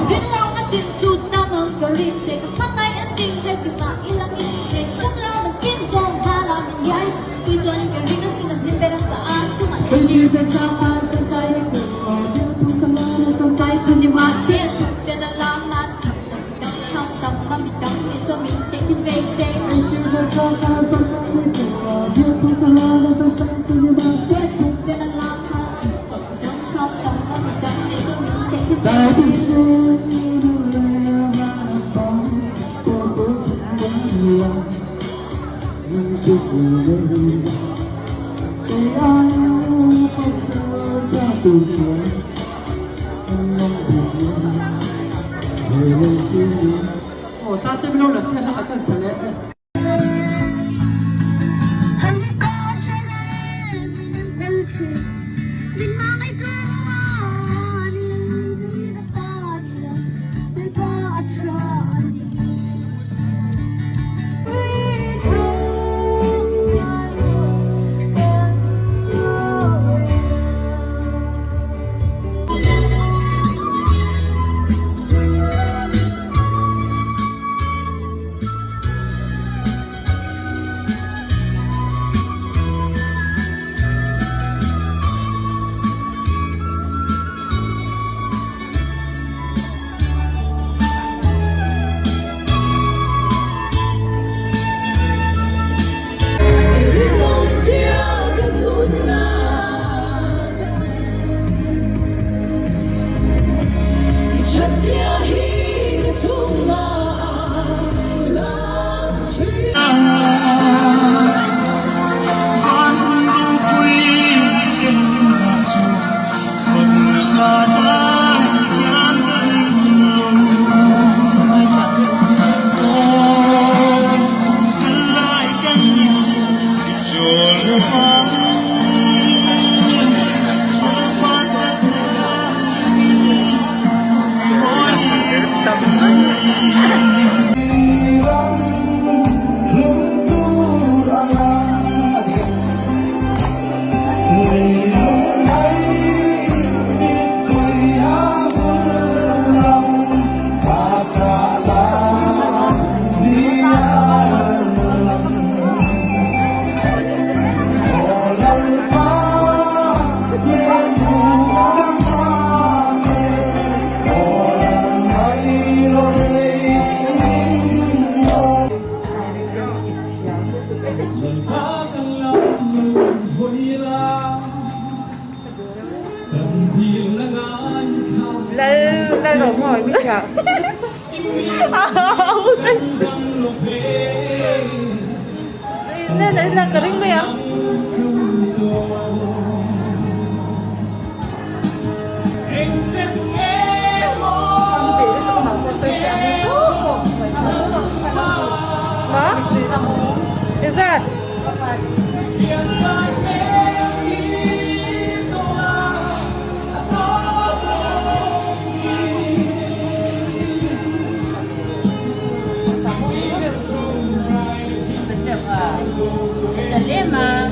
Bilang asin juta magaling say kapangay asin hay ilang isip samla magkin song hala ng yay visual ng galing asin ang himperang kaan suman hindi ba chapa sa tayo ko sa tayo kundi masi sukte na lang natin sa bitang chang tam mamitang iso minte kinvey say hindi ba chapa sa tayo ko sa tayo kundi masi sukte na lang natin sa bitang chang tam mamitang iso minte kinvey Oh, sa atin mo na siya nakatan sa level. Lên rồi ngồi mới sợ. Nên đấy là cái ring bây giờ. Đó. Is that? Lima.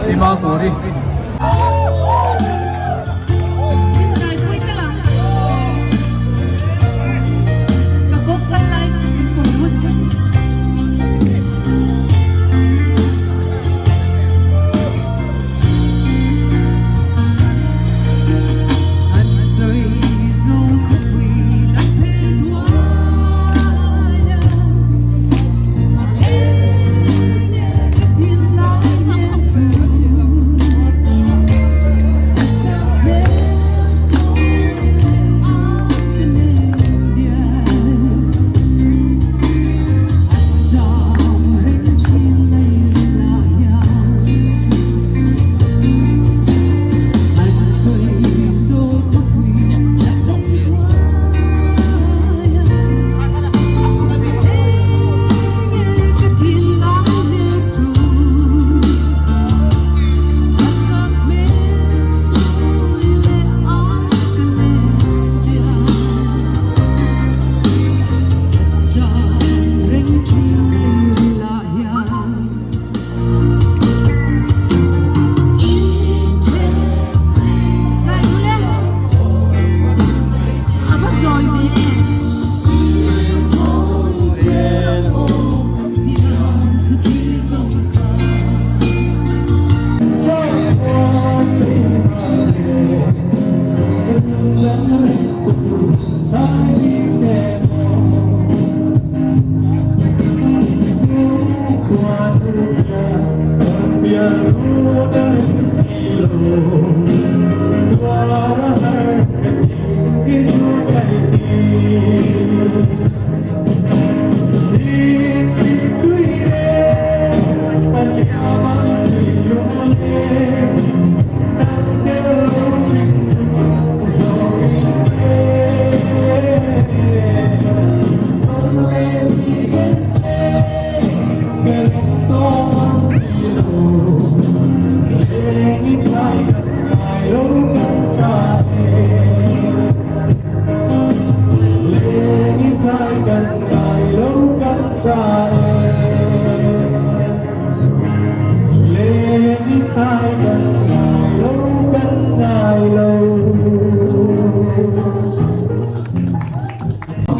Lima ko rin.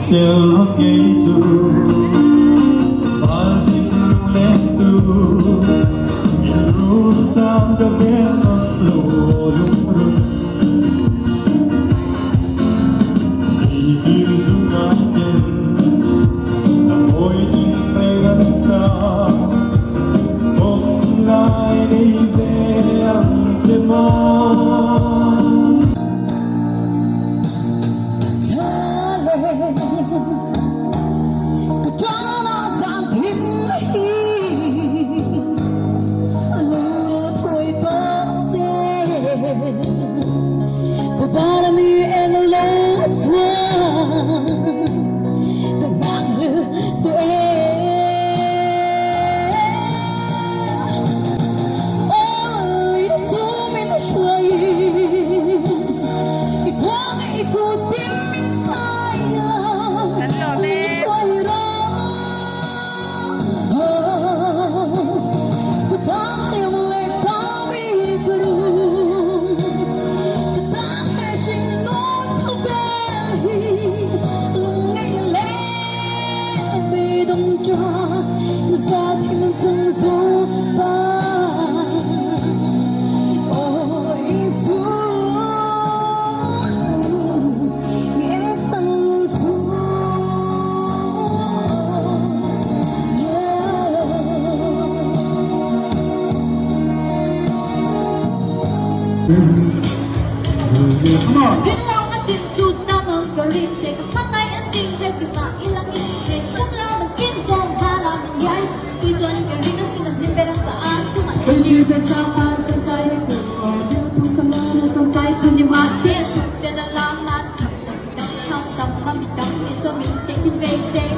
Cielo que tu Fazendo lento E cruzam da bela flor E vires alguém Na noite pregança Com l'aire de amor Para mi en lo suave the nang the oh you so me no shwai ikong ikutin kaya shwai ra kutang yung letsawi guru ra thiên chân du ba ôi du nghĩa sân du Rin lang ang simtud na magaling Sa kapangay ang simple Kumailangi Sa isang lang magkinsong halaman yay Visualin ka rin ang sinasing perang kaan Sumaili ka sa kasantay Tutamanan sa tayo Tunimasi at sukte na lahat Isang itang siyang tamamidang Iso mintik in basic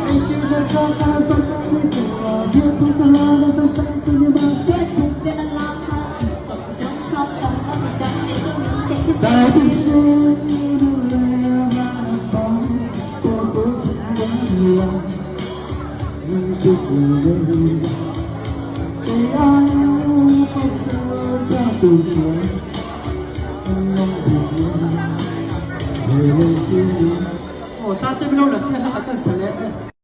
Tunimasi at sukte na lahat Isang itang siyang tamamidang Iso mintik in basic Oh, 大对面了，现在还更惨嘞。